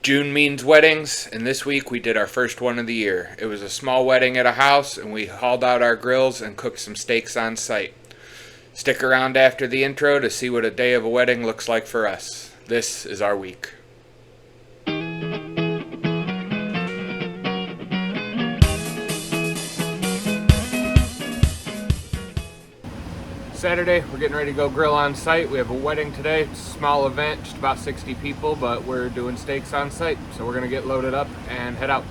June means weddings, and this week we did our first one of the year. It was a small wedding at a house, and we hauled out our grills and cooked some steaks on site. Stick around after the intro to see what a day of a wedding looks like for us. This is our week. Saturday, we're getting ready to go grill on site. We have a wedding today. It's a small event, just about 60 people, but we're doing steaks on site. So we're gonna get loaded up and head out.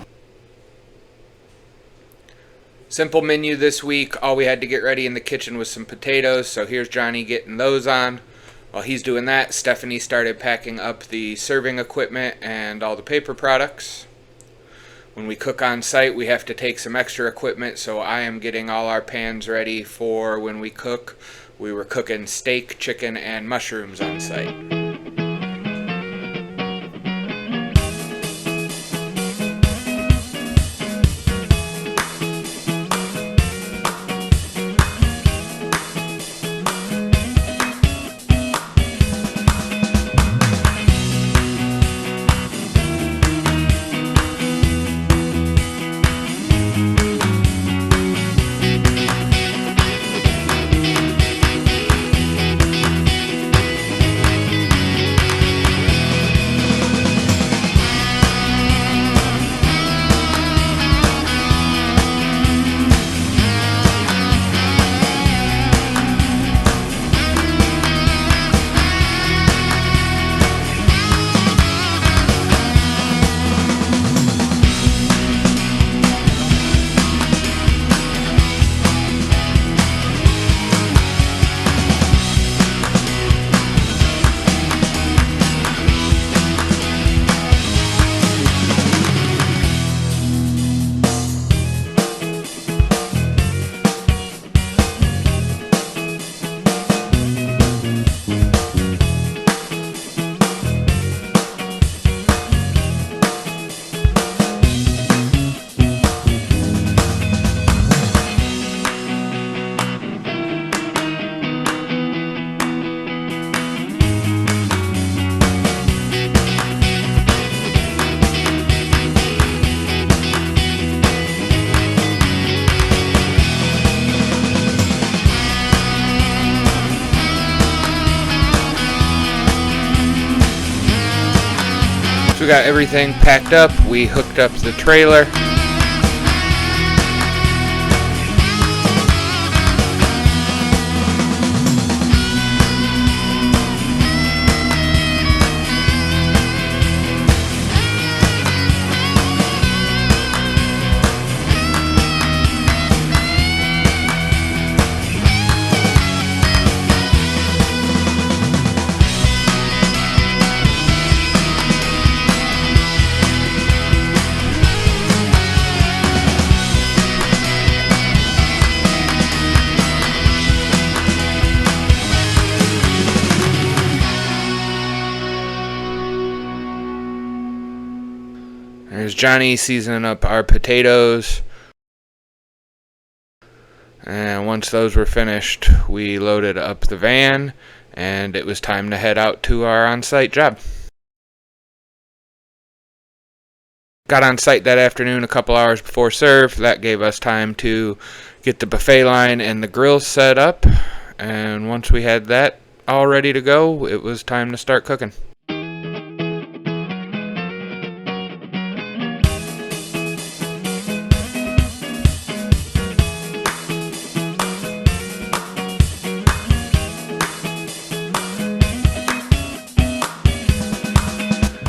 Simple menu this week. All we had to get ready in the kitchen was some potatoes. So here's Johnny getting those on. While he's doing that, Stephanie started packing up the serving equipment and all the paper products. When we cook on site, we have to take some extra equipment, so I am getting all our pans ready for when we cook. We were cooking steak, chicken, and mushrooms on site. So we got everything packed up. We hooked up the trailer. There's Johnny seasoning up our potatoes. And once those were finished, we loaded up the van, and it was time to head out to our on-site job. Got on site that afternoon a couple hours before serve. That gave us time to get the buffet line and the grills set up. And once we had that all ready to go, it was time to start cooking.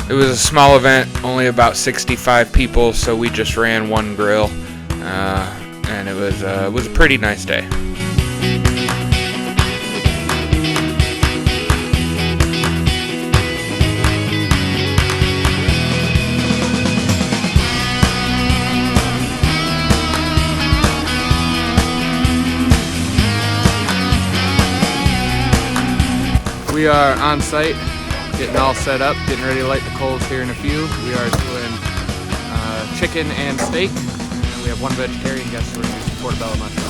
It was a small event, only about 65 people, so we just ran one grill, and it was a pretty nice day. We are on site, getting all set up, getting ready to light the coals here in a few. We are doing chicken and steak, and we have one vegetarian guest, so we're going to do some portobello mushrooms.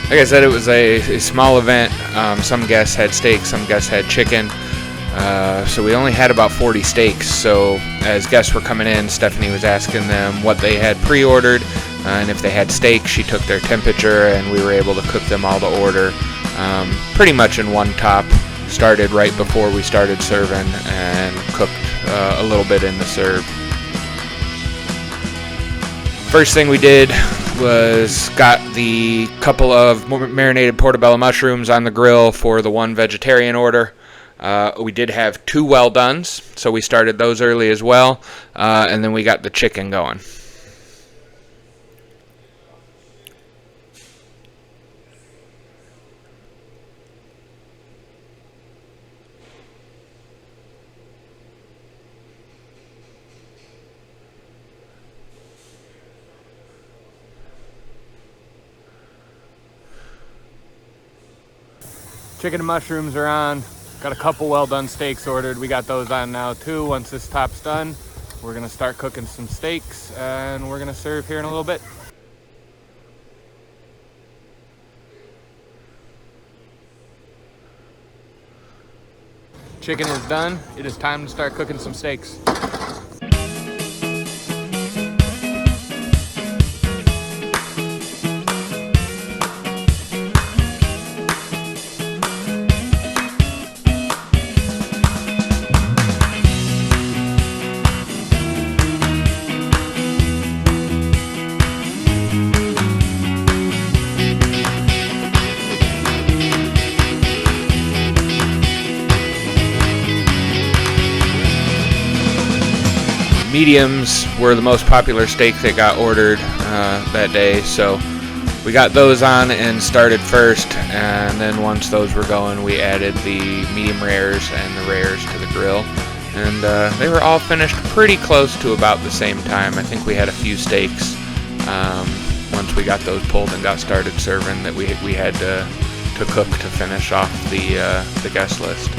Like I said, it was a small event. Some guests had steak, some guests had chicken. So we only had about 40 steaks. So as guests were coming in, Stephanie was asking them what they had pre-ordered, and if they had steak, she took their temperature, and we were able to cook them all to order pretty much in one top. Started right before we started serving and cooked a little bit in the serve. First thing we did was got the couple of marinated portobello mushrooms on the grill for the one vegetarian order. We did have 2 well dones, so we started those early as well, and then we got the chicken going. Chicken and mushrooms are on. Got a couple well done steaks ordered. We got those on now too. Once this top's done, we're gonna start cooking some steaks and we're gonna serve here in a little bit. Chicken is done. It is time to start cooking some steaks. Mediums were the most popular steak that got ordered that day, so we got those on and started first, and then once those were going, we added the medium rares and the rares to the grill, and they were all finished pretty close to about the same time. I think we had a few steaks once we got those pulled and got started serving that we had to cook to finish off the guest list.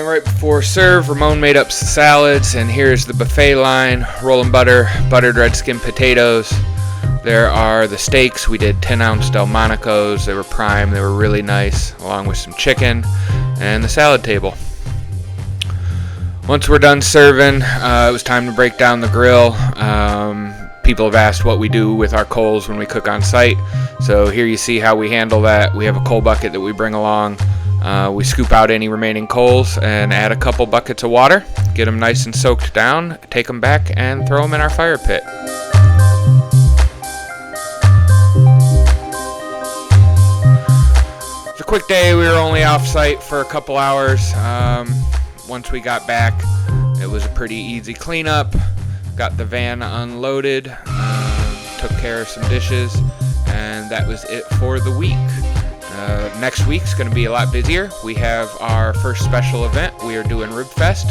Right before serve, Ramon made up salads, and here's the buffet line: rolling butter, buttered red skin potatoes. There are the steaks. We did 10-ounce Delmonico's. They were prime. They were really nice, along with some chicken and the salad table. Once we're done serving, it was time to break down the grill. People have asked what we do with our coals when we cook on site. So here you see how we handle that. We have a coal bucket that we bring along. We scoop out any remaining coals and add a couple buckets of water, get them nice and soaked down, take them back and throw them in our fire pit. It's a quick day. We were only off site for a couple hours. Once we got back, it was a pretty easy cleanup. Got the van unloaded, took care of some dishes, and that was it for the week. Next week's going to be a lot busier. We have our first special event. We are doing Rib Fest,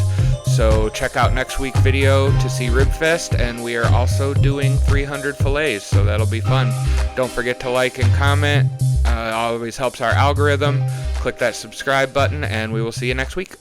so check out next week's video to see Rib Fest, and we are also doing 300 fillets, so that'll be fun. Don't forget to like and comment. Always helps our algorithm. Click that subscribe button, and we will see you next week.